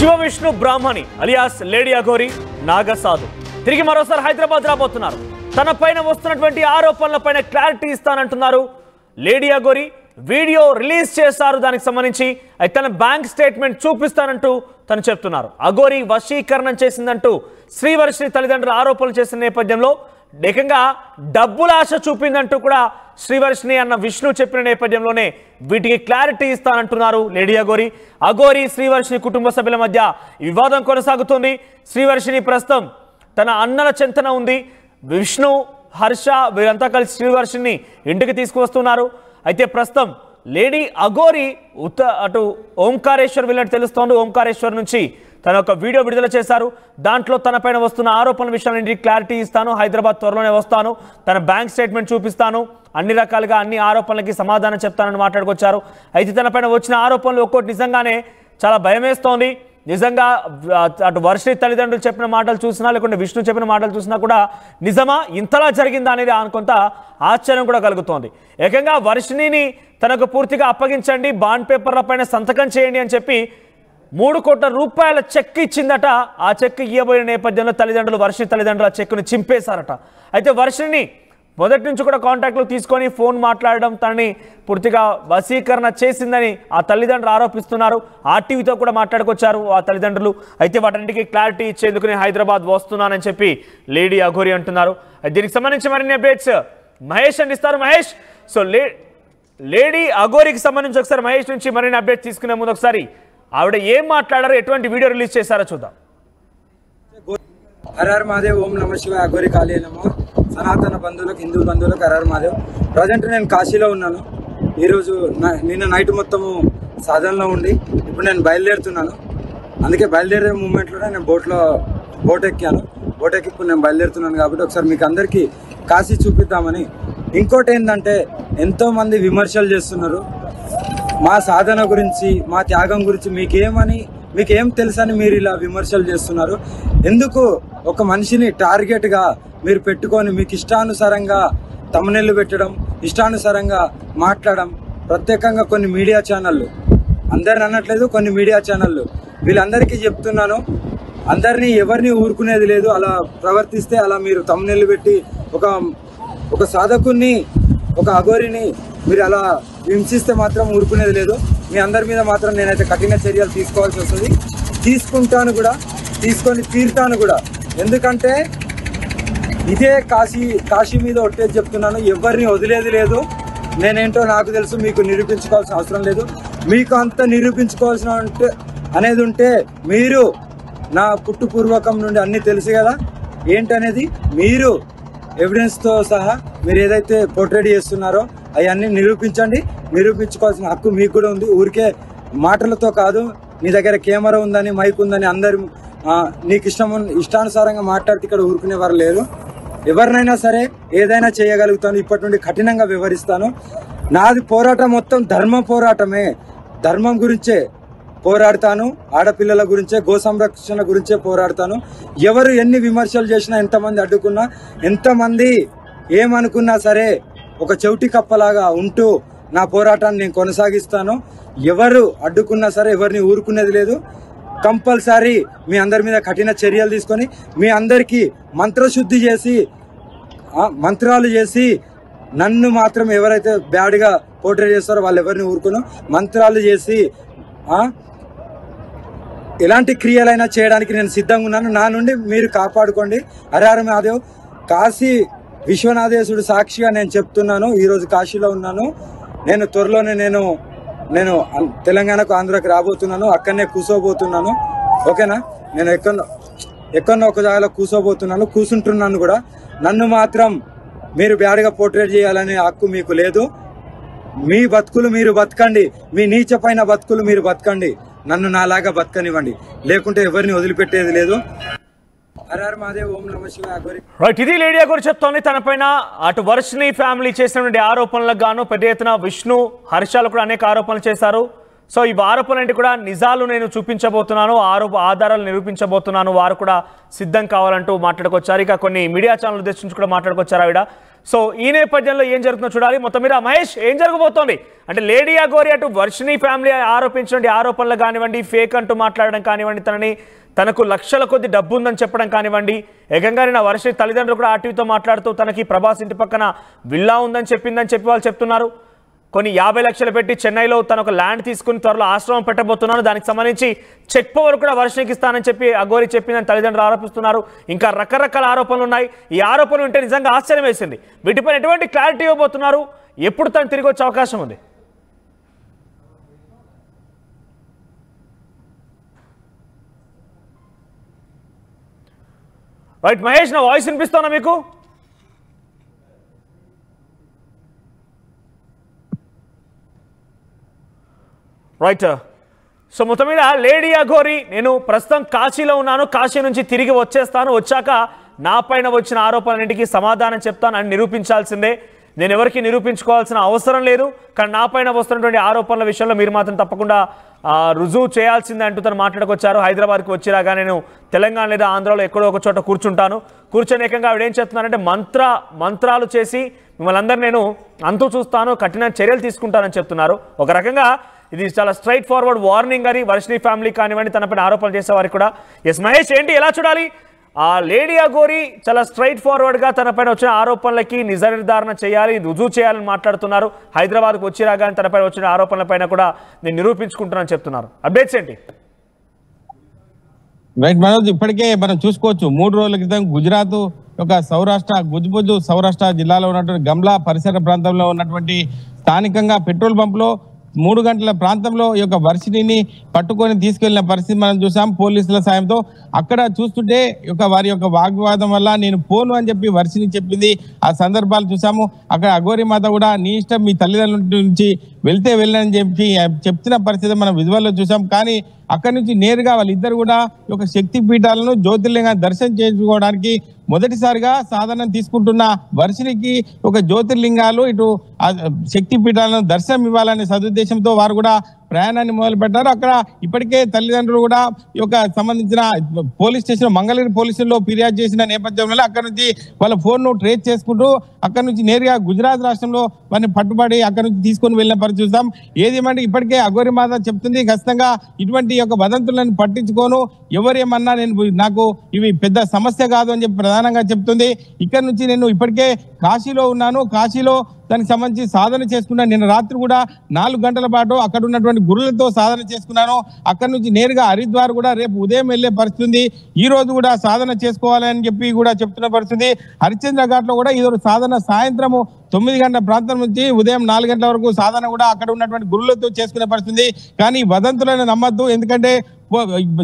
Shiva Vishnu Brahmani alias lady Aghori నాగసాధు తిరిగి మరోసారి హైదరాబాద్ రాబోతున్నారు. తన పైన వస్తున్నటువంటి ఆరోపణలపైన క్లారిటీ ఇస్తానంటున్నారు. లేడీ అఘోరి వీడియో రిలీజ్ చేశారు. దానికి సంబంధించి తన బ్యాంక్ స్టేట్మెంట్ చూపిస్తానంటూ తను చెప్తున్నారు. అఘోరి వశీకరణం చేసిందంటూ శ్రీవర్షిని తల్లిదండ్రులు ఆరోపణలు చేసిన నేపథ్యంలో ఏకంగా డబ్బుల ఆశ చూపిందంటూ కూడా శ్రీవర్షిని అన్న విష్ణు చెప్పిన నేపథ్యంలోనే వీటికి క్లారిటీ ఇస్తానంటున్నారు లేడీ అఘోరి. అఘోరి శ్రీవర్షిని కుటుంబ సభ్యుల మధ్య వివాదం కొనసాగుతుంది. శ్రీవర్షిని ప్రస్తుతం తన అన్నల చెంతన ఉంది. విష్ణు, హర్ష వీరంతా కలిసి శ్రీవర్షిని ఇంటికి తీసుకువస్తున్నారు. అయితే ప్రస్తుతం లేడీ అఘోరి అటు ఓంకారేశ్వర్ వెళ్ళినట్టు తెలుస్తోంది. ఓంకారేశ్వర్ నుంచి తన ఒక వీడియో విడుదల చేశారు. దాంట్లో తన పైన వస్తున్న ఆరోపణల విషయాన్ని క్లారిటీ ఇస్తాను, హైదరాబాద్ త్వరలోనే వస్తాను, తన బ్యాంక్ స్టేట్మెంట్ చూపిస్తాను, అన్ని రకాలుగా అన్ని ఆరోపణలకి సమాధానం చెప్తానని మాట్లాడుకొచ్చారు. అయితే తన పైన వచ్చిన ఆరోపణలు ఒక్కోటి నిజంగానే చాలా భయమేస్తోంది. నిజంగా అటు వర్షిని తల్లిదండ్రులు చెప్పిన మాటలు చూసినా లేకుంటే విష్ణు చెప్పిన మాటలు చూసినా కూడా నిజమా ఇంతలా జరిగిందా అనేది కొంత ఆశ్చర్యం కూడా కలుగుతోంది. ఏకంగా వర్షిణిని తనకు పూర్తిగా అప్పగించండి, బాండ్ పేపర్ల పైన సంతకం చేయండి అని చెప్పి 3 కోట్ల రూపాయల చెక్ ఇచ్చిందట. ఆ చెక్ ఇవ్వబోయిన నేపథ్యంలో తల్లిదండ్రులు వర్షిని తల్లిదండ్రులు ఆ చెక్కును చింపేశారట. అయితే వర్షిని మొదటి నుంచి కూడా కాంటాక్ట్లో తీసుకొని ఫోన్ మాట్లాడడం తనని పూర్తిగా వశీకరణ చేసిందని ఆ తల్లిదండ్రులు ఆరోపిస్తున్నారు. ఆర్టీవీతో కూడా మాట్లాడుకొచ్చారు ఆ తల్లిదండ్రులు. అయితే వాటన్నిటికీ క్లారిటీ ఇచ్చేందుకు నేను హైదరాబాద్ వస్తున్నానని చెప్పి లేడీ అఘోరి అంటున్నారు. దీనికి సంబంధించి మరిన్ని అప్డేట్స్ మహేష్ అందిస్తారు. మహేష్, సో లేడీ అఘోరికి సంబంధించి ఒకసారి మహేష్ నుంచి మరిన్ని అప్డేట్స్ తీసుకునే ముందు ఒకసారి ఆవిడ ఏం మాట్లాడారో, ఎటువంటి వీడియో రిలీజ్ చేశారో చూద్దాం. హర మహాదేవ్, ఓం నమ శివాయ, అఘోరి కాళీ నమః. సనాతన బంధువులకు, హిందూ బంధువులకు హర మహాదేవ్. ప్రజెంట్ నేను కాశీలో ఉన్నాను. ఈరోజు నిన్న నైట్ మొత్తము సాధనలో ఉండి ఇప్పుడు నేను బయలుదేరుతున్నాను. అందుకే బయలుదేరే మూమెంట్లోనే నేను బోట్ ఎక్కాను. బోట్ ఎక్కి ఇప్పుడు నేను బయలుదేరుతున్నాను కాబట్టి ఒకసారి మీకు అందరికీ కాశీ చూపిద్దామని. ఇంకోటి ఏంటంటే ఎంతోమంది విమర్శలు చేస్తున్నారు మా సాధన గురించి, మా త్యాగం గురించి. మీకేం తెలుసని మీరు ఇలా విమర్శలు చేస్తున్నారు. ఎందుకు ఒక మనిషిని టార్గెట్గా మీరు పెట్టుకొని మీకు ఇష్టానుసారంగా తమ్మునెళ్ళు పెట్టడం, ఇష్టానుసారంగా మాట్లాడడం, ప్రత్యేకంగా కొన్ని మీడియా ఛానళ్ళు, అందరిని అనట్లేదు, కొన్ని మీడియా ఛానళ్ళు, వీళ్ళందరికీ చెప్తున్నాను, అందరినీ ఎవరిని ఊరుకునేది లేదు. అలా ప్రవర్తిస్తే, అలా మీరు తమ్మునెళ్ళు పెట్టి ఒక సాధకుని, ఒక అఘోరిని మీరు అలా హింసిస్తే మాత్రం ఊరుకునేది లేదు. మీ అందరి మీద మాత్రం నేనైతే కఠిన చర్యలు తీసుకోవాల్సి వస్తుంది. తీసుకుంటాను కూడా, తీసుకొని తీరుతాను కూడా. ఎందుకంటే ఇదే కాశీ మీద ఒట్టేది చెప్తున్నాను, ఎవరిని వదిలేది లేదు. నేనేంటో నాకు తెలుసు, మీకు నిరూపించుకోవాల్సిన అవసరం లేదు. మీకు అంత నిరూపించుకోవాల్సిన అనేది ఉంటే మీరు నా పుట్టుపూర్వకం నుండి అన్నీ తెలుసు కదా ఏంటనేది. మీరు ఎవిడెన్స్తో సహా మీరు ఏదైతే పోర్ట్రేట్ చేస్తున్నారో అవన్నీ నిరూపించండి. నిరూపించుకోవాల్సిన హక్కు మీకు కూడా ఉంది. ఊరికే మాటలతో కాదు. నీ దగ్గర కెమెరా ఉందని, మైక్ ఉందని అందరు నీకు ఇష్టానుసారంగా మాట్లాడితే ఇక్కడ ఊరుకునేవారు లేరు. ఎవరినైనా సరే ఏదైనా చేయగలుగుతాను. ఇప్పటి నుండి కఠినంగా వివరిస్తాను. నాది పోరాటం మొత్తం ధర్మ పోరాటమే. ధర్మం గురించే పోరాడతాను. ఆడపిల్లల గురించే, గో సంరక్షణ గురించే పోరాడతాను. ఎవరు ఎన్ని విమర్శలు చేసినా, ఎంతమంది అడ్డుకున్నా, ఎంతమంది ఏమనుకున్నా సరే ఒక చెవిటి కప్పలాగా ఉంటూ నా పోరాటాన్ని నేను కొనసాగిస్తాను. ఎవరు అడ్డుకున్నా సరే ఎవరిని ఊరుకునేది లేదు. కంపల్సరీ మీ అందరి మీద కఠిన చర్యలు తీసుకొని మీ అందరికీ మంత్రశుద్ధి చేసి, మంత్రాలు చేసి, నన్ను మాత్రం ఎవరైతే బ్యాడ్గా పోర్ట్రేట్ చేస్తారో వాళ్ళు ఎవరిని ఊరుకును మంత్రాలు చేసి ఎలాంటి క్రియలైనా చేయడానికి నేను సిద్ధంగా ఉన్నాను. నా నుండి మీరు కాపాడుకోండి. హర మహాదేవ్. కాశీ విశ్వనాథేశుడు సాక్షిగా నేను చెప్తున్నాను. ఈరోజు కాశీలో ఉన్నాను. నేను త్వరలోనే నేను తెలంగాణకు, ఆంధ్రాకి రాబోతున్నాను. అక్కడనే కూర్చోబోతున్నాను. ఓకేనా? నేను ఎక్కడో ఒక జాగాలో కూర్చుంటున్నాను కూడా. నన్ను మాత్రం మీరు బ్యాడ్గా పోర్ట్రేట్ చేయాలనే హక్కు మీకు లేదు. మీ బతుకులు మీరు బతకండి. మీ నీచపైన బతుకులు మీరు బతకండి. నన్ను నాలాగా బతకనివ్వండి. లేకుంటే ఎవరిని వదిలిపెట్టేది లేదు. రైట్, ఇది లేడీ అఘోరి చెప్తోంది. తనపైన అటు వర్షిని ఫ్యామిలీ చేసినటువంటి ఆరోపణలకు గాను పెద్ద ఎత్తున విష్ణు, హర్షాలు కూడా అనేక ఆరోపణలు చేశారు. సో ఈ ఆరోపణలంటే కూడా నిజాలు నేను చూపించబోతున్నాను, ఆధారాలు నిరూపించబోతున్నాను, వారు కూడా సిద్ధం కావాలంటూ మాట్లాడుకొచ్చారు. ఇక కొన్ని మీడియా ఛానల్ ఉద్దేశించి కూడా మాట్లాడుకొచ్చారు ఆవిడ. సో ఈ నేపథ్యంలో ఏం జరుగుతుందో చూడాలి. మొత్తం మీద మహేష్ ఏం జరగబోతోంది అంటే లేడీ అఘోరి అటు వర్షిని ఫ్యామిలీ ఆరోపించినటువంటి ఆరోపణలు కానివ్వండి, ఫేక్ అంటూ మాట్లాడడం కానివ్వండి, తనకు లక్షల కొద్ది డబ్బు ఉందని చెప్పడం కానివ్వండి, ఏకంగా నా వర్షిని తల్లిదండ్రులు కూడా ఆర్టీవీతో మాట్లాడుతూ తనకి ప్రభాస్ ఇంటి పక్కన విల్లా ఉందని చెప్పిందని చెప్పి వాళ్ళు చెప్తున్నారు. కొన్ని 50 లక్షలు పెట్టి చెన్నైలో తన ఒక ల్యాండ్ తీసుకుని త్వరలో ఆశ్రమం పెట్టబోతున్నాను, దానికి సంబంధించి చెక్ పవర్ కూడా వర్షినికి ఇస్తానని చెప్పి అఘోరి చెప్పిందని తల్లిదండ్రులు ఆరోపిస్తున్నారు. ఇంకా రకరకాల ఆరోపణలు ఉన్నాయి. ఈ ఆరోపణలు ఉంటే నిజంగా ఆశ్చర్యం వేసింది. వీటిపైన ఎటువంటి క్లారిటీ ఇవ్వబోతున్నారు, ఎప్పుడు తను తిరిగి వచ్చే అవకాశం ఉంది? రైట్ మహేష్, నా వాయిస్ వినిపిస్తున్నా మీకు? రైట్. సో మొత్తం మీద లేడీ అఘోరి నేను ప్రస్తుతం కాశీలో ఉన్నాను, కాశీ నుంచి తిరిగి వచ్చేస్తాను, వచ్చాక నా పైన వచ్చిన ఆరోపణలన్నింటికీ సమాధానం చెప్తాను అని నిరూపించాల్సిందే. నేను ఎవరికి నిరూపించుకోవాల్సిన అవసరం లేదు, కానీ నా పైన వస్తున్నటువంటి ఆరోపణల విషయంలో మీరు మాత్రం తప్పకుండా రుజువు చేయాల్సిందే అంటూ తను మాట్లాడుకొచ్చారు. హైదరాబాద్కి వచ్చిరాగా నేను తెలంగాణ లేదా ఆంధ్రాలో ఎక్కడో ఒక చోట కూర్చొని ఏకంగా ఆవిడ ఏం చెప్తున్నారంటే మంత్రాలు చేసి మిమ్మల్ని అందరూ నేను అంతు చూస్తాను, కఠిన చర్యలు తీసుకుంటానని చెప్తున్నారు. ఒక రకంగా ఇది చాలా స్ట్రైట్ ఫార్వర్డ్ వార్నింగ్ అని వర్షిని ఫ్యామిలీ కానివ్వండి, తనపైన ఆరోపణలు చేసేవారికి కూడా. ఎస్ మహేష్, ఏంటి ఎలా చూడాలి? ఆ లేడీ అఘోరి చాలా స్ట్రైట్ ఫార్వర్డ్గా తనపైన వచ్చిన ఆరోపణలకి నిజ నిర్ధారణ చేయాలి, రుజువు చేయాలని మాట్లాడుతున్నారు. హైదరాబాద్కు వచ్చిరాగానే తనపైన వచ్చిన ఆరోపణలపైన కూడా నేను నిరూపించుకుంటున్నానని చెప్తున్నారు. అప్డేట్స్ ఏంటి? రైట్ మనోజ్, ఇప్పటికే మనం చూసుకోవచ్చు 3 రోజుల క్రితం గుజరాత్ ఒక గుజ్బుజ్ సౌరాష్ట్ర జిల్లాలో ఉన్నటువంటి గమ్లా పరిసర ప్రాంతంలో ఉన్నటువంటి స్థానికంగా పెట్రోల్ బంప్లో 3 గంటల ప్రాంతంలో ఈ యొక్క వర్షిని పట్టుకొని తీసుకెళ్లిన పరిస్థితి మనం చూసాం పోలీసుల సాయంతో. అక్కడ చూస్తుంటే వారి యొక్క వాగ్వాదం వల్ల నేను పోను అని చెప్పి వర్షిని చెప్పింది, ఆ సందర్భాలు చూసాము. అక్కడ అఘోరి మాత కూడా నీ ఇష్టం, మీ తల్లిదండ్రుల నుంచి వెళ్తే వెళ్ళని చెప్పి చెప్తున్న పరిస్థితి మనం విజువల్లో చూసాం. కానీ అక్కడి నుంచి నేరుగా వాళ్ళిద్దరు కూడా ఒక శక్తి పీఠాలను జ్యోతిర్లింగాన్ని దర్శనం చేసుకోవడానికి మొదటిసారిగా సాధన తీసుకుంటున్న వర్షినికి ఒక జ్యోతిర్లింగాలు ఇటు శక్తి పీఠాలను దర్శనం ఇవ్వాలనే సదుద్దేశంతో వారు కూడా ప్రయాణాన్ని మొదలు పెట్టారు. అక్కడ ఇప్పటికే తల్లిదండ్రులు కూడా ఈ యొక్క సంబంధించిన పోలీస్ స్టేషన్ మంగళగిరి పోలీసుల్లో ఫిర్యాదు చేసిన నేపథ్యంలో అక్కడ నుంచి వాళ్ళ ఫోన్ను ట్రేస్ చేసుకుంటూ అక్కడ నుంచి నేరుగా గుజరాత్ రాష్ట్రంలో వారిని పట్టుబడి అక్కడ నుంచి తీసుకొని వెళ్ళిన పరిస్థితి చూస్తాం. ఏదేమంటే ఇప్పటికే అఘోరి మాత చెప్తుంది, ఖచ్చితంగా ఇటువంటి యొక్క వదంతులను పట్టించుకోను, ఎవరేమన్నా నాకు ఇవి పెద్ద సమస్య కాదు అని చెప్పి ప్రధానంగా చెప్తుంది. ఇక్కడ నుంచి నేను ఇప్పటికే కాశీలో ఉన్నాను, కాశీలో దానికి సంబంధించి సాధన చేసుకున్నాను. నిన్న రాత్రి కూడా 4 గంటల పాటు అక్కడ ఉన్నటువంటి గురులతో సాధన చేసుకున్నాను. అక్కడ నుంచి నేరుగా హరిద్వార్ కూడా రేపు ఉదయం వెళ్లే పరిస్థితి, ఈ రోజు కూడా సాధన చేసుకోవాలని చెప్పి కూడా చెప్తున్న పరిస్థితి. హరిశ్చంద్ర ఘాట్ లో కూడా ఈ రోజు సాధన సాయంత్రము 9 గంటల ప్రాంతం నుంచి ఉదయం 4 గంటల వరకు సాధన కూడా అక్కడ ఉన్నటువంటి గురులతో చేసుకునే పరిస్థితి. కానీ వదంతులను నమ్మద్దు, ఎందుకంటే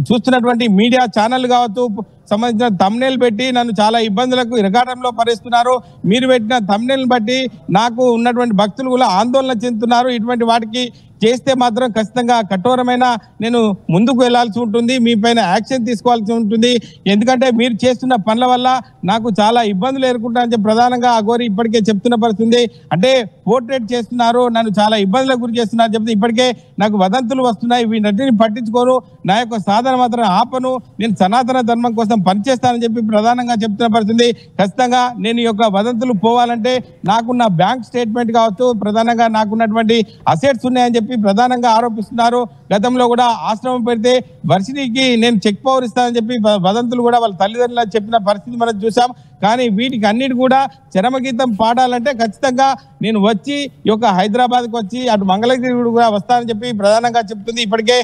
చూస్తున్నటువంటి మీడియా ఛానల్ కావచ్చు సంబంధించిన థంబ్నెయిల్ పెట్టి నన్ను చాలా ఇబ్బందులకు ఇరకాటంలో పరిస్తున్నారు. మీరు పెట్టిన థంబ్నెయిల్ బట్టి నాకు ఉన్నటువంటి భక్తులు కూడా ఆందోళన చెందుతున్నారు. ఇటువంటి వాటికి చేస్తే మాత్రం ఖచ్చితంగా కఠోరమైన నేను ముందుకు వెళ్లాల్సి ఉంటుంది, మీ పైన యాక్షన్ తీసుకోవాల్సి ఉంటుంది. ఎందుకంటే మీరు చేస్తున్న పనుల వల్ల నాకు చాలా ఇబ్బందులు ఎదుర్కొంటానని చెప్పి ప్రధానంగా అఘోరి ఇప్పటికే చెప్తున్న పరిస్థితి. అంటే పోర్ట్రేట్ చేస్తున్నారు, నన్ను చాలా ఇబ్బందులకు గురి చేస్తున్నారు చెప్తే ఇప్పటికే నాకు వదంతులు వస్తున్నాయి, వీటన్నిటిని పట్టించుకోను, నా యొక్క సాధన మాత్రం ఆపను, నేను సనాతన ధర్మం కోసం పనిచేస్తానని చెప్పి ప్రధానంగా చెప్తున్న పరిస్థితి. ఖచ్చితంగా నేను ఈ యొక్క వదంతులు పోవాలంటే నాకున్న బ్యాంక్ స్టేట్మెంట్ కావచ్చు, ప్రధానంగా నాకున్నటువంటి అసెట్స్ ఉన్నాయని చెప్పి ప్రధానంగా ఆరోపిస్తున్నారు. గతంలో కూడా ఆశ్రమం పెడితే వర్షినికి నేను చెక్ పవర్ ఇస్తానని చెప్పి వదంతులు కూడా వాళ్ళ తల్లిదండ్రులు చెప్పిన పరిస్థితి మనం చూసాం. కానీ వీటికి అన్నిటి కూడా చరమగీతం పాడాలంటే ఖచ్చితంగా నేను వచ్చి ఈ యొక్క హైదరాబాద్కి వచ్చి అటు మంగళగిరి కూడా వస్తానని చెప్పి ప్రధానంగా చెప్తుంది. ఇప్పటికే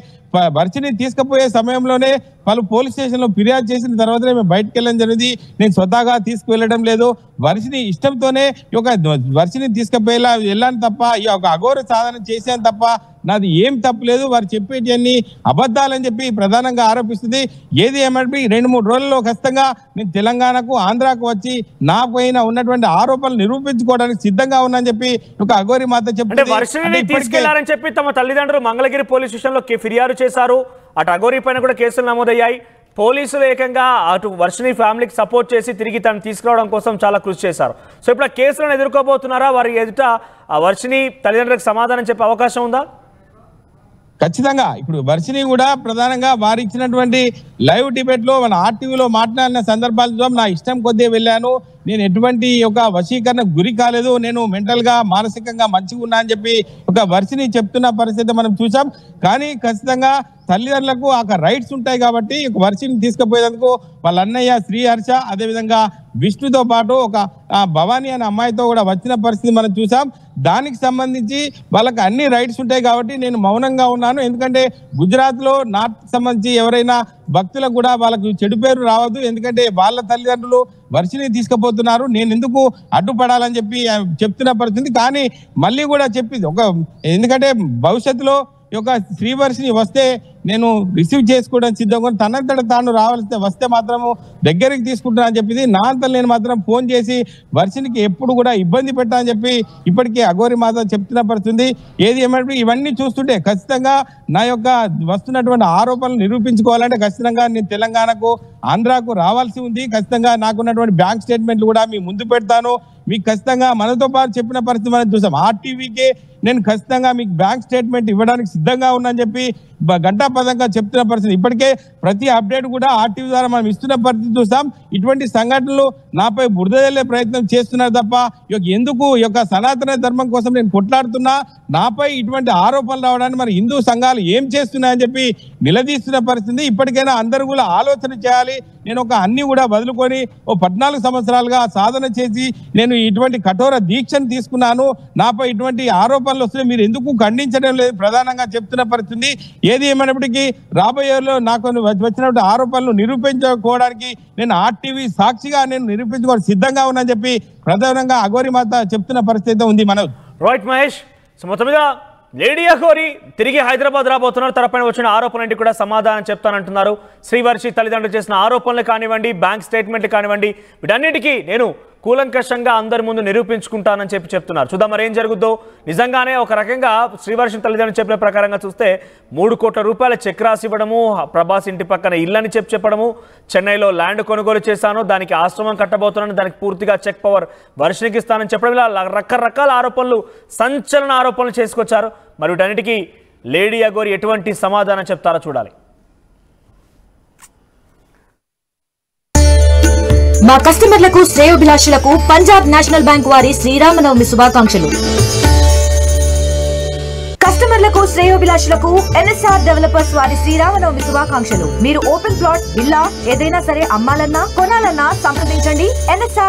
వర్షిని తీసుకుపోయే సమయంలోనే పలు పోలీస్ స్టేషన్లో ఫిర్యాదు చేసిన తర్వాతనే మేము బయటకు వెళ్ళడం జరిగింది. నేను స్వతహాగా తీసుకువెళ్ళడం లేదు, వర్షిని ఇష్టంతోనే ఈ యొక్క వర్షిని తీసుకుపోయేలా వెళ్ళాను తప్ప ఈ యొక్క అఘోర సాధన చేశాను తప్ప నాది ఏం తప్పులేదు. వారు చెప్పేటివన్నీ అబద్ధాలని చెప్పి ప్రధానంగా ఆరోపిస్తుంది. ఏది ఏమంటే 2-3 రోజుల్లో ఖచ్చితంగా నేను తెలంగాణకు ఆంధ్రాకు వచ్చి నా పైన ఉన్నటువంటి ఆరోపణలు నిరూపించుకోవడానికి సిద్ధంగా ఉన్నానని చెప్పి ఒక అఘోరి మాత తీసుకెళ్లారని చెప్పి తమ తల్లిదండ్రులు మంగళగిరి పోలీస్ స్టేషన్ లో ఫిర్యాదు చేశారు. అటు అఘోరి పైన కూడా కేసులు నమోదయ్యాయి. పోలీసులు ఏకంగా అటు వర్షిని ఫ్యామిలీకి సపోర్ట్ చేసి తిరిగి తను తీసుకురావడం కోసం చాలా కృషి చేశారు. సో ఇప్పుడు ఆ కేసులను ఎదుర్కోబోతున్నారా? వారి ఎదుట వర్షిని తల్లిదండ్రులకు సమాధానం చెప్పే అవకాశం ఉందా? ఖచ్చితంగా ఇప్పుడు వర్షిని కూడా ప్రధానంగా వారు ఇచ్చినటువంటి లైవ్ డిబేట్ లో మన ఆర్టీవీలో మాట్లాడిన సందర్భాలతో నా ఇష్టం కొద్దీ వెళ్ళాను, నేను ఎటువంటి ఒక వశీకరణ గురి కాలేదు, నేను మెంటల్ గా మానసికంగా మంచిగా ఉన్నా అని చెప్పి ఒక వర్షిని చెప్తున్న పరిస్థితి మనం చూసాం. కానీ ఖచ్చితంగా తల్లిదండ్రులకు ఆ రైట్స్ ఉంటాయి కాబట్టి వర్షిని తీసుకుపోయేందుకు వాళ్ళ అన్నయ్య శ్రీహర్ష అదేవిధంగా విష్ణుతో పాటు ఒక భవానీ అనే అమ్మాయితో కూడా వచ్చిన పరిస్థితి మనం చూసాం. దానికి సంబంధించి వాళ్ళకి అన్ని రైట్స్ ఉంటాయి కాబట్టి నేను మౌనంగా ఉన్నాను. ఎందుకంటే గుజరాత్ లో నార్త్ సంబంధించి ఎవరైనా భక్తులకు కూడా వాళ్ళకు చెడు పేరు రావద్దు, ఎందుకంటే వాళ్ళ తల్లిదండ్రులు వర్షిని తీసుకుపోతున్నారు, నేను ఎందుకు అడ్డుపడాలని చెప్పి చెప్తున్న పరిస్థితి. కానీ మళ్ళీ కూడా చెప్పింది ఒక, ఎందుకంటే భవిష్యత్తులో ఈ యొక్క శ్రీవర్షిని వస్తే నేను రిసీవ్ చేసుకోవడం సిద్ధంగా, తనంతట తాను వస్తే మాత్రము దగ్గరికి తీసుకుంటున్నా అని చెప్పింది. నా అంతా నేను మాత్రం ఫోన్ చేసి వర్షినికి ఎప్పుడు కూడా ఇబ్బంది పెట్టా అని చెప్పి ఇప్పటికే అఘోరి మాత చెప్తున్న పరిస్థితి. ఏది ఏమంటే ఇవన్నీ చూస్తుంటే ఖచ్చితంగా నా యొక్క వస్తున్నటువంటి ఆరోపణలు నిరూపించుకోవాలంటే ఖచ్చితంగా నేను తెలంగాణకు ఆంధ్రాకు రావాల్సి ఉంది. ఖచ్చితంగా నాకున్నటువంటి బ్యాంక్ స్టేట్మెంట్లు కూడా మీ ముందు పెడతాను. మీకు ఖచ్చితంగా మనతో పాటు చెప్పిన పరిస్థితి మనం చూసాం. ఆర్టీవీకే నేను ఖచ్చితంగా మీకు బ్యాంక్ స్టేట్మెంట్ ఇవ్వడానికి సిద్ధంగా ఉన్నానని చెప్పి గంటాపదంగా చెప్తున్న పరిస్థితి. ఇప్పటికే ప్రతి అప్డేట్ కూడా ఆర్టీవీ ద్వారా మనం ఇస్తున్న పరిస్థితి చూస్తాం. ఇటువంటి సంఘటనలు నాపై బురద జల్లే ప్రయత్నం చేస్తున్నారు తప్ప ఎందుకు ఈ యొక్క సనాతన ధర్మం కోసం నేను కొట్లాడుతున్నా, నాపై ఇటువంటి ఆరోపణలు రావడానికి మరి హిందూ సంఘాలు ఏం చేస్తున్నాయని చెప్పి నిలదీస్తున్న పరిస్థితి. ఇప్పటికైనా అందరూ కూడా ఆలోచన చేయాలి. నేను ఒక అన్ని కూడా వదులుకొని 14 సంవత్సరాలుగా సాధన చేసి నేను ఇటువంటి కఠోర దీక్షను తీసుకున్నాను, నాపై ఇటువంటి ఆరోపణలు వస్తే మీరు ఎందుకు ఖండించడం లేదు ప్రధానంగా చెప్తున్న పరిస్థితి. ఏది ఏమైనప్పటికీ రాబోయేలో నాకు వచ్చినటువంటి ఆరోపణలు నిరూపించుకోవడానికి నేను ఆర్టీవీ సాక్షిగా నేను నిరూపించుకోవడానికి సిద్ధంగా ఉన్నానని చెప్పి ప్రధానంగా అఘోరి మాత చెప్తున్న పరిస్థితి ఉంది. మనోజ్ రైట్ మహేష్, మొత్తం మీద లేడీ అఘోరి తిరిగి హైదరాబాద్ రాబోతున్నారు. తనపైన వచ్చిన ఆరోపణలకి కూడా సమాధానం చెప్తానంటున్నారు. శ్రీవర్షి తల్లిదండ్రులు చేసిన ఆరోపణలు కానివ్వండి, బ్యాంక్ స్టేట్మెంట్లు కానివ్వండి, వీటన్నిటికీ నేను కూలంకషంగా అందరి ముందు నిరూపించుకుంటానని చెప్తున్నారు. చూద్దాం మరి ఏం జరుగుద్దో. నిజంగానే ఒక రకంగా శ్రీవర్షి తల్లిదండ్రులు చెప్పిన ప్రకారంగా చూస్తే 3 కోట్ల రూపాయల చెక్ రాసి ఇవ్వడము, ప్రభాస్ ఇంటి పక్కన ఇల్లని చెప్పడము, చెన్నైలో ల్యాండ్ కొనుగోలు చేశాను, దానికి ఆశ్రమం కట్టబోతున్నాను, దానికి పూర్తిగా చెక్ పవర్ వర్షినికి ఇస్తానని చెప్పడం, ఇలా రకరకాల ఆరోపణలు, సంచలన ఆరోపణలు చేసుకొచ్చారు. మరి వీటన్నిటికీ లేడీ అఘోరి ఎటువంటి సమాధానం చెప్తారో చూడాలి. మా కస్టమర్లకు శ్రేయోభిలాషులకు పంజాబ్ నేషనల్ బ్యాంక్ వారి శ్రీరామనవమి శుభాకాంక్షలు. కస్టమర్లకు శ్రేయోభిలాషులకు ఎన్ఎస్ఆర్ డెవలపర్స్ వారి శ్రీరామనవమి శుభాకాంక్షలు. మీరు ఓపెన్ ప్లాట్, ఇల్లా ఏదైనా సరే అమ్మాలన్నా కొనాలన్నా సంప్రదించండి. ఎన్ఎస్ఆర్